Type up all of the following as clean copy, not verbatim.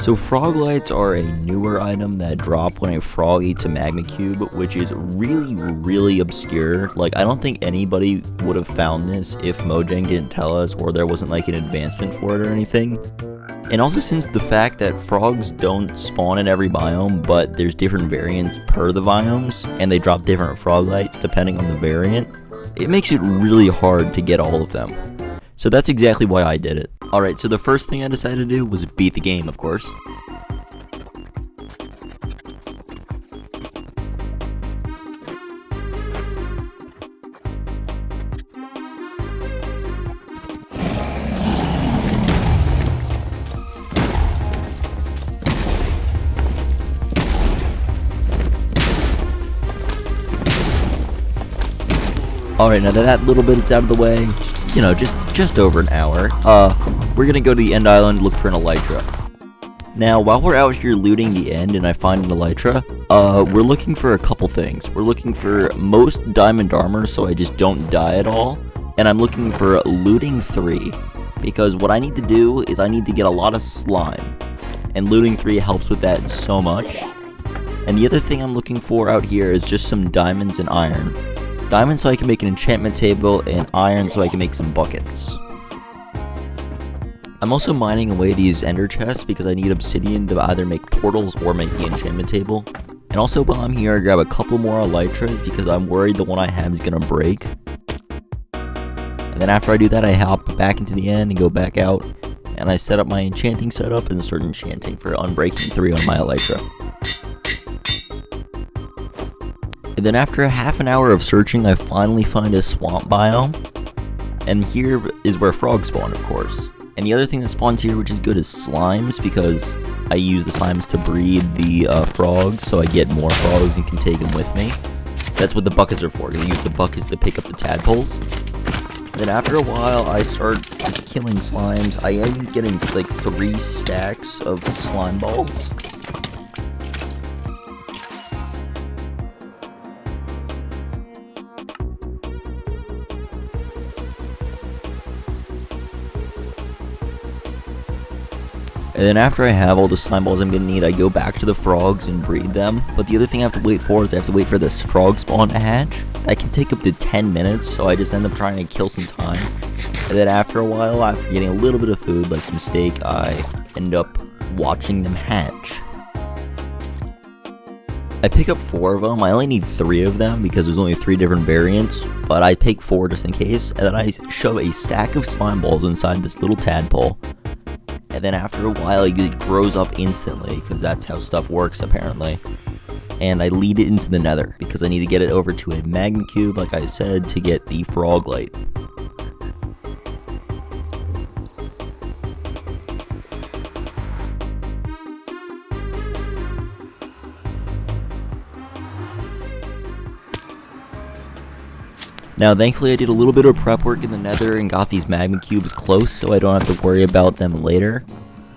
So froglights are a newer item that drop when a frog eats a magma cube, which is really obscure. Like, I don't think anybody would have found this if Mojang didn't tell us, or there wasn't like an advancement for it or anything. And also, since the fact that frogs don't spawn in every biome, but there's different variants per the biomes, and they drop different froglights depending on the variant, it makes it really hard to get all of them. So that's exactly why I did it. Alright, so the first thing I decided to do was beat the game, of course. Alright, now that little bit's out of the way, you know, just over an hour, we're gonna go to the end island, look for an elytra. Now, while we're out here looting the end and I find an elytra, we're looking for a couple things. We're looking for most diamond armor so I just don't die at all, and I'm looking for looting 3, because what I need to do is I need to get a lot of slime, and looting 3 helps with that so much. And the other thing I'm looking for out here is just some diamonds and iron. Diamond so I can make an enchantment table, and iron so I can make some buckets. I'm also mining away these ender chests because I need obsidian to either make portals or make the enchantment table. And also while I'm here, I grab a couple more elytras because I'm worried the one I have is gonna break. And then after I do that, I hop back into the end and go back out, and I set up my enchanting setup and start enchanting for Unbreaking 3 on my elytra. And then after half an hour of searching, I finally find a swamp biome. And here is where frogs spawn, of course. And the other thing that spawns here, which is good, is slimes, because I use the slimes to breed the frogs, so I get more frogs and can take them with me. That's what the buckets are for, because I use the buckets to pick up the tadpoles. And then after a while, I start just killing slimes. I end up getting like 3 stacks of slime balls. And then after I have all the slime balls I'm gonna need, I go back to the frogs and breed them. But the other thing I have to wait for is I have to wait for this frog spawn to hatch. That can take up to 10 minutes, so I just end up trying to kill some time. And then after a while, after getting a little bit of food, like some steak, I end up watching them hatch. I pick up 4 of them. I only need 3 of them because there's only 3 different variants, but I take 4 just in case. And then I shove a stack of slime balls inside this little tadpole. And then after a while, it grows up instantly, because that's how stuff works, apparently. And I lead it into the nether, because I need to get it over to a magma cube, like I said, to get the froglight. Now, thankfully, I did a little bit of prep work in the nether and got these magma cubes close, so I don't have to worry about them later.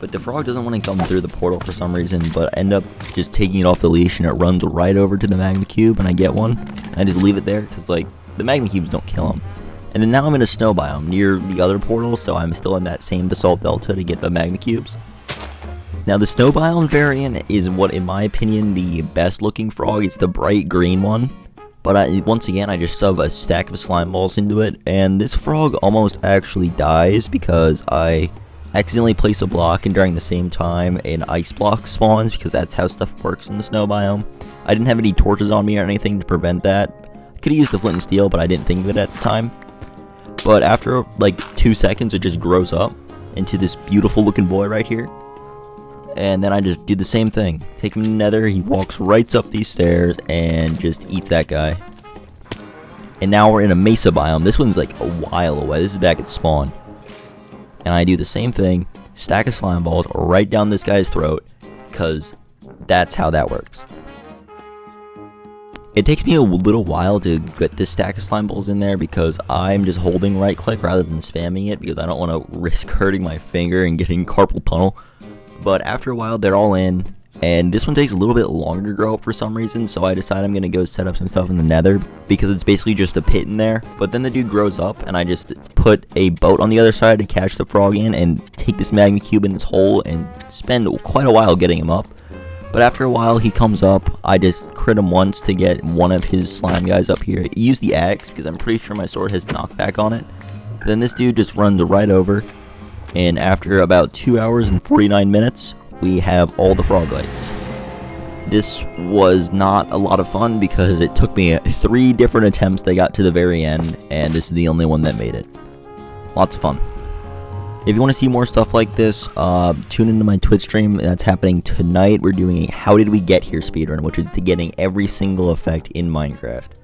But the frog doesn't want to come through the portal for some reason, but I end up just taking it off the leash, and it runs right over to the magma cube, and I get one. And I just leave it there, because, like, the magma cubes don't kill him. And then now I'm in a snow biome near the other portal, so I'm still in that same basalt delta to get the magma cubes. Now, the snow biome variant is what, in my opinion, the best looking frog. It's the bright green one. But once again, I just shove a stack of slime balls into it, and this frog almost actually dies because I accidentally place a block, and during the same time, an ice block spawns, because that's how stuff works in the snow biome. I didn't have any torches on me or anything to prevent that. I could have used the flint and steel, but I didn't think of it at the time. But after like 2 seconds, it just grows up into this beautiful looking boy right here. And then I just do the same thing. Take him to the nether, he walks right up these stairs and just eats that guy. And now we're in a mesa biome. This one's like a while away. This is back at spawn. And I do the same thing. Stack of slime balls right down this guy's throat, because that's how that works. It takes me a little while to get this stack of slime balls in there because I'm just holding right click rather than spamming it, because I don't want to risk hurting my finger and getting carpal tunnel. But after a while, they're all in, And this one takes a little bit longer to grow up for some reason, so I decide I'm gonna go set up some stuff in the nether because it's basically just a pit in there. But then the dude grows up and I just put a boat on the other side to catch the frog in and take this magma cube in this hole and spend quite a while getting him up. But after a while he comes up, I just crit him once to get one of his slime guys up here. He used the axe because I'm pretty sure my sword has knockback on it. Then this dude just runs right over, and after about 2 hours and 49 minutes, we have all the froglights. This was not a lot of fun because it took me 3 different attempts that got to the very end, and this is the only one that made it. Lots of fun. If you want to see more stuff like this, tune into my Twitch stream. That's happening tonight. We're doing a How Did We Get Here speedrun, which is to getting every single effect in Minecraft.